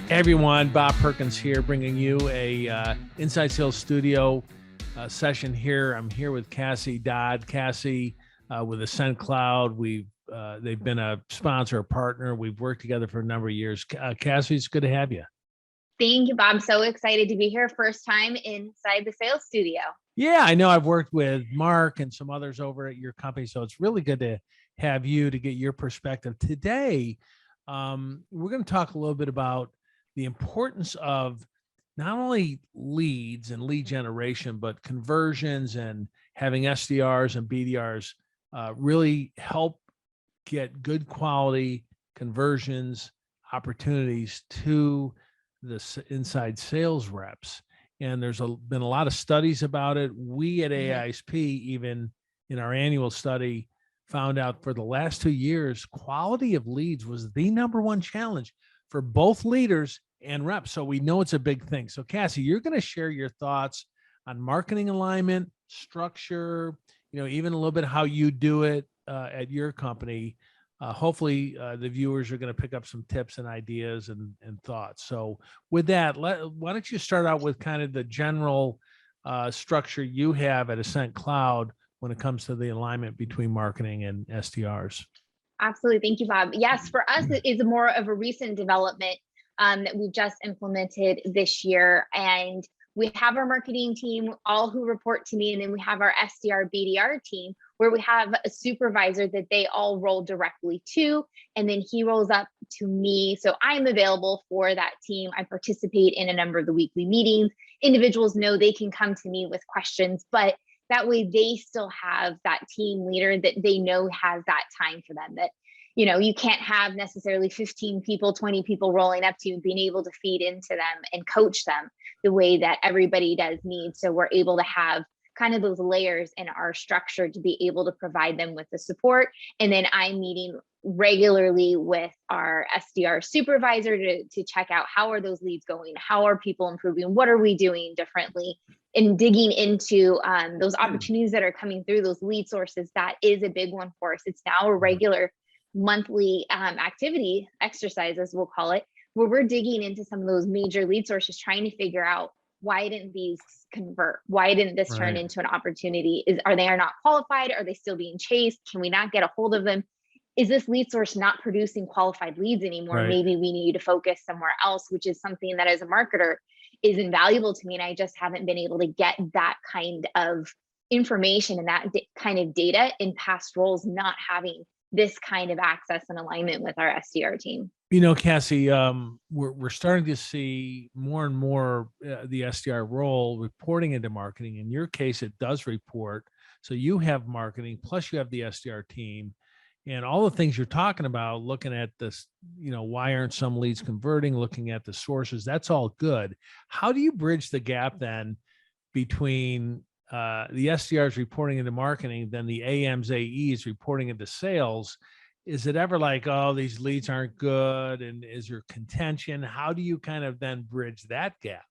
Everyone, Bob Perkins here, bringing you a Inside Sales Studio session here. I'm here with Cassie Dodd. Cassie with Ascent Cloud. They've been a sponsor, a partner. We've worked together for a number of years. Cassie, it's good to have you. Thank you, Bob. So excited to be here. First time inside the sales studio. Yeah, I know I've worked with Mark and some others over at your company, so it's really good to have you to get your perspective. Today, we're going to talk a little bit about the importance of not only leads and lead generation, but conversions and having SDRs and BDRs really help get good quality conversions opportunities to the inside sales reps. And there's been a lot of studies about it. We at aa-isp, even in our annual study, found out for the last 2 years, quality of leads was the number one challenge for both leaders and reps. So we know it's a big thing. So Cassie, you're going to share your thoughts on marketing alignment, structure, even a little bit how you do it at your company. Hopefully the viewers are going to pick up some tips and ideas and thoughts. So with that, why don't you start out with kind of the general structure you have at Ascent Cloud when it comes to the alignment between marketing and SDRs? Absolutely. Thank you, Bob. Yes, for us, it is more of a recent development that we've just implemented this year. And we have our marketing team, all who report to me, and then we have our SDR BDR team, where we have a supervisor that they all roll directly to, and then he rolls up to me. So I'm available for that team. I participate in a number of the weekly meetings. Individuals know they can come to me with questions, but that way they still have that team leader that they know has that time for them. That you can't have necessarily 15 people, 20 people rolling up to you, being able to feed into them and coach them the way that everybody does need. So we're able to have kind of those layers in our structure to be able to provide them with the support. And then I'm meeting regularly with our SDR supervisor to check out how are those leads going? How are people improving? What are we doing differently? And digging into those opportunities that are coming through, those lead sources, that is a big one for us. It's now a regular monthly activity exercise, as we'll call it, where we're digging into some of those major lead sources, trying to figure out why didn't these convert? Why didn't this turn into an opportunity? Are they not qualified? Are they still being chased? Can we not get a hold of them? Is this lead source not producing qualified leads anymore? Maybe we need to focus somewhere else, which is something that as a marketer is invaluable to me. And I just haven't been able to get that kind of information and that kind of data in past roles, not having this kind of access and alignment with our SDR team. Cassie, we're starting to see more and more the SDR role reporting into marketing. In your case, it does report. So you have marketing, plus you have the SDR team, and all the things you're talking about, looking at this, why aren't some leads converting, looking at the sources, that's all good. How do you bridge the gap then between the SDRs reporting into marketing, then the AMs, AEs reporting into sales? Is it ever like, oh, these leads aren't good? And is there contention? How do you kind of then bridge that gap?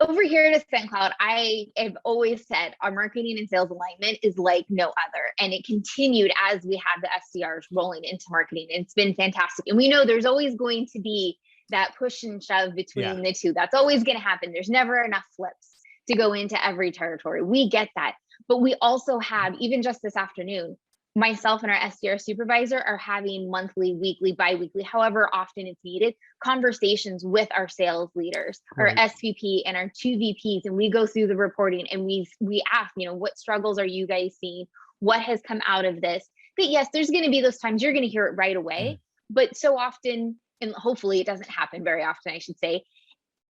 Over here at Ascent Cloud, I have always said our marketing and sales alignment is like no other. And it continued as we had the SDRs rolling into marketing. It's been fantastic. And we know there's always going to be that push and shove between the two. That's always going to happen. There's never enough flips to go into every territory. We get that. But we also have, even just this afternoon, myself and our SDR supervisor are having monthly, weekly, biweekly, however often it's needed, conversations with our sales leaders, our SVP and our 2 VPs. And we go through the reporting and we ask, what struggles are you guys seeing? What has come out of this? But yes, there's going to be those times you're going to hear it right away. But so often, and hopefully it doesn't happen very often, I should say,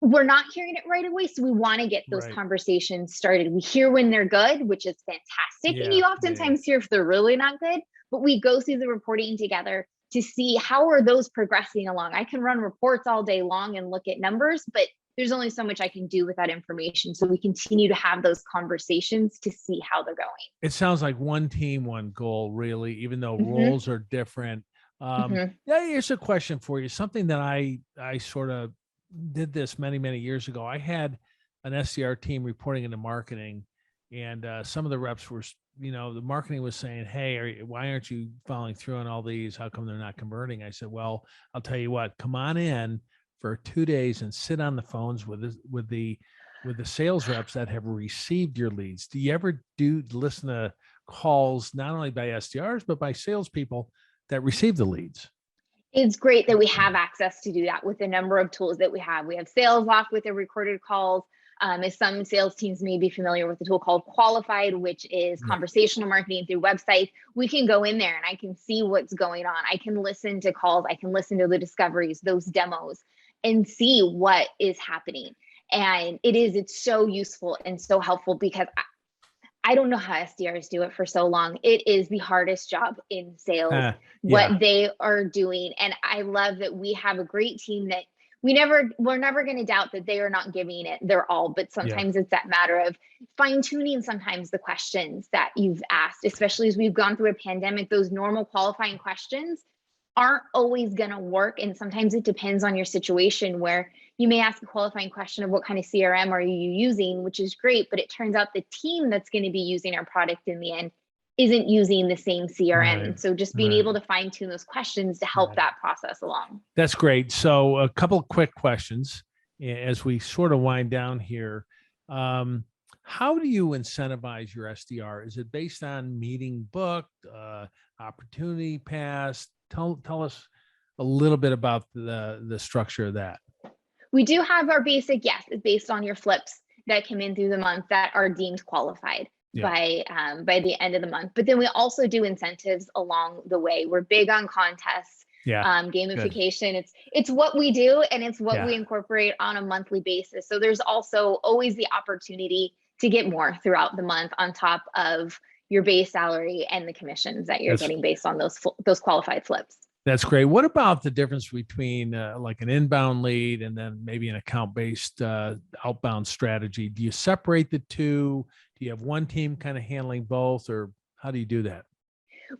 we're not hearing it right away. So we want to get those conversations started. We hear when they're good, which is fantastic. And you oftentimes hear if they're really not good, but we go through the reporting together to see how are those progressing along. I can run reports all day long and look at numbers, but there's only so much I can do with that information. So we continue to have those conversations to see how they're going. It sounds like one team, one goal, really, even though roles are different. Here's a question for you. Something that I sort of did this many, many years ago. I had an SDR team reporting into marketing, and some of the reps were the marketing was saying, hey, why aren't you following through on all these? How come they're not converting? I said, well, I'll tell you what, come on in for 2 days and sit on the phones with the sales reps that have received your leads. Do you ever listen to calls, not only by SDRs, but by salespeople that receive the leads? It's great that we have access to do that with the number of tools that we have. We have Sales Lock with the recorded calls. As some sales teams may be familiar with the tool called Qualified, which is conversational marketing through websites. We can go in there and I can see what's going on. I can listen to calls. I can listen to the discoveries, those demos, and see what is happening. And it's so useful and so helpful because I don't know how SDRs do it for so long. It is the hardest job in sales, what they are doing. And I love that we have a great team that we're never going to doubt that they are not giving it their all, but sometimes it's that matter of fine tuning sometimes the questions that you've asked, especially as we've gone through a pandemic. Those normal qualifying questions aren't always going to work. And sometimes it depends on your situation, where you may ask a qualifying question of what kind of CRM are you using, which is great, but it turns out the team that's going to be using our product in the end isn't using the same CRM. And so just being able to fine tune those questions to help that process along. That's great. So a couple of quick questions as we sort of wind down here. How do you incentivize your SDR? Is it based on meeting booked, opportunity passed? Tell us a little bit about the structure of that. We do have our basic, yes, it's based on your flips that come in through the month that are deemed qualified by the end of the month. But then we also do incentives along the way. We're big on contests, gamification. Good. It's what we do, and it's what we incorporate on a monthly basis. So there's also always the opportunity to get more throughout the month on top of your base salary and the commissions that you're getting based on those qualified flips. That's great. What about the difference between like an inbound lead and then maybe an account-based outbound strategy? Do you separate the two? Do you have one team kind of handling both, or how do you do that?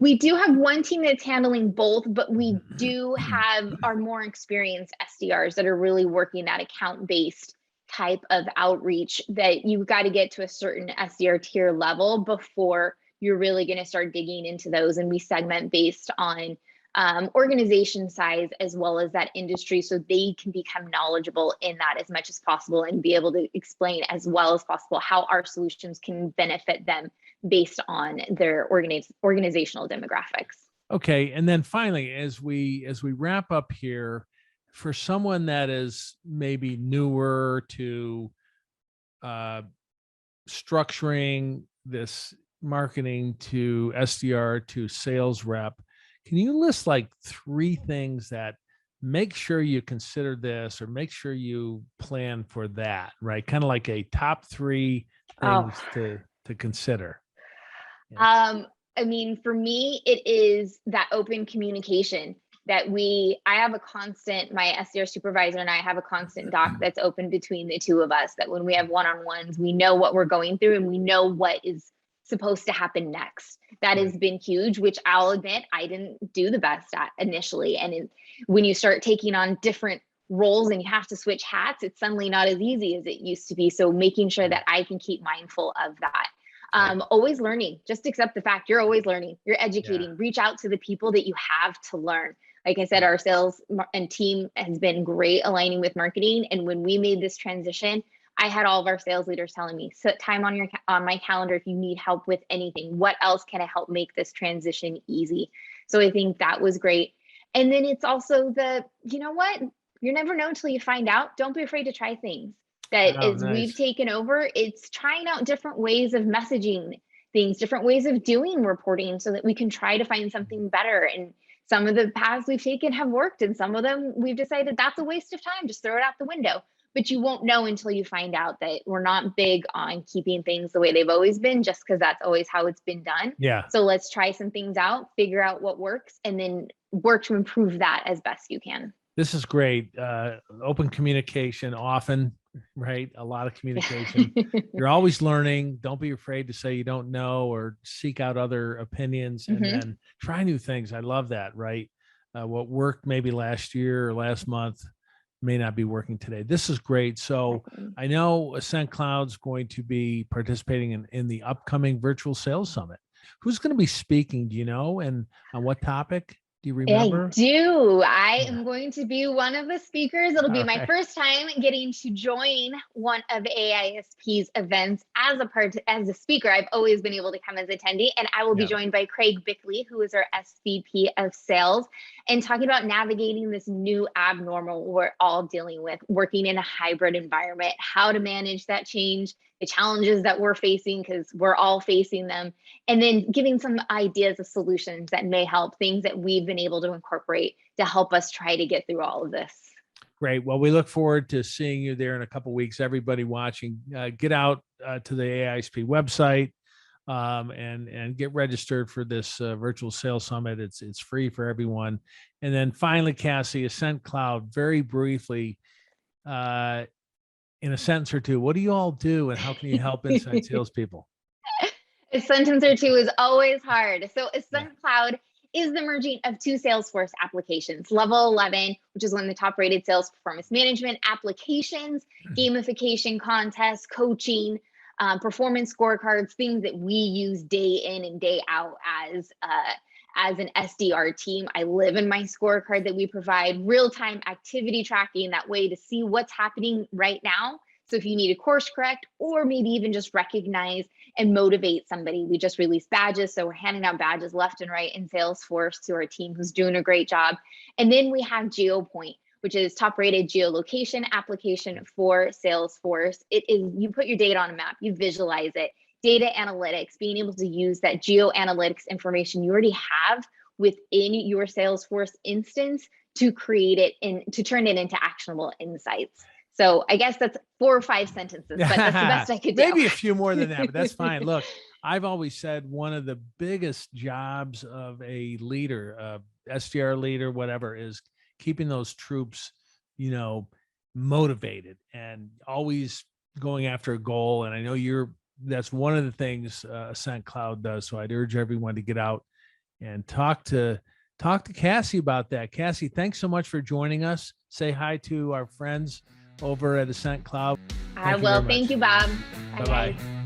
We do have one team that's handling both, but we do have our more experienced SDRs that are really working that account-based type of outreach, that you've got to get to a certain SDR tier level before you're really going to start digging into those. And we segment based on organization size as well as that industry, so they can become knowledgeable in that as much as possible and be able to explain as well as possible how our solutions can benefit them based on their organizational demographics. Okay, and then finally, as we wrap up here, for someone that is maybe newer to structuring this marketing to SDR to sales rep, can you list like 3 things that make sure you consider this, or make sure you plan for that, right? Kind of like a top 3 things to consider. I mean, for me, it is that open communication that I have a constant, my SDR supervisor and I have a constant doc that's open between the two of us, that when we have one-on-ones, we know what we're going through and we know what is supposed to happen next. That has been huge, which I'll admit I didn't do the best at initially. And when you start taking on different roles and you have to switch hats, it's suddenly not as easy as it used to be. So making sure that I can keep mindful of that. Always learning. Just accept the fact you're always learning. You're educating. Reach out to the people that you have to learn. Like I said, our sales and team has been great aligning with marketing. And when we made this transition, I had all of our sales leaders telling me, set time on my calendar if you need help with anything. What else can I help make this transition easy? So I think that was great. And then it's also you know what? You never know until you find out. Don't be afraid to try things. We've taken over, it's trying out different ways of messaging things, different ways of doing reporting so that we can try to find something better. And some of the paths we've taken have worked, and some of them we've decided that's a waste of time, just throw it out the window. But you won't know until you find out that we're not big on keeping things the way they've always been, just because that's always how it's been done. So let's try some things out, figure out what works, and then work to improve that as best you can. This is great. Open communication often, right? A lot of communication. You're always learning. Don't be afraid to say you don't know, or seek out other opinions, and then try new things. I love that, right? What worked maybe last year or last month may not be working today. This is great. So I know Ascent Cloud's going to be participating in the upcoming virtual sales summit. Who's going to be speaking? Do you know? And on what topic? Do you I remember? do. I am going to be one of the speakers. It'll be All my right. first time getting to join one of aa-isp's events as a speaker. I've always been able to come as attendee, and I will be Yeah. joined by Craig Bickley, who is our SVP of sales, and talking about navigating this new abnormal we're all dealing with, working in a hybrid environment, how to manage that change, the challenges that we're facing, because we're all facing them, and then giving some ideas of solutions that may help, things that we've been able to incorporate to help us try to get through all of this. Great. Well, we look forward to seeing you there in a couple of weeks. Everybody watching, get out to the aa-isp website and get registered for this virtual sales summit. It's free for everyone. And then finally, Cassie, Ascent Cloud, very briefly, in a sentence or two, what do you all do and how can you help inside salespeople? A sentence or two is always hard. So Ascent Cloud is the merging of two Salesforce applications, Level 11, which is one of the top rated sales performance management applications, gamification contests, coaching, performance scorecards, things that we use day in and day out as an SDR team. I live in my scorecard that we provide, real-time activity tracking, that way to see what's happening right now. So if you need a course correct, or maybe even just recognize and motivate somebody, we just released badges. So we're handing out badges left and right in Salesforce to our team who's doing a great job. And then we have GeoPoint, which is top rated geolocation application for Salesforce. It is, you put your data on a map, you visualize it, data analytics, being able to use that geo analytics information you already have within your Salesforce instance to create it and to turn it into actionable insights. So I guess that's 4 or 5 sentences, but that's the best I could do. Maybe a few more than that, but that's fine. Look, I've always said one of the biggest jobs of a leader, SDR leader, whatever, is keeping those troops, motivated and always going after a goal. And I know that's one of the things Ascent Cloud does. So I'd urge everyone to get out and talk to Cassie about that. Cassie, thanks so much for joining us. Say hi to our friends over at Ascent Cloud. I will. Thank you, Bob. Bye-bye.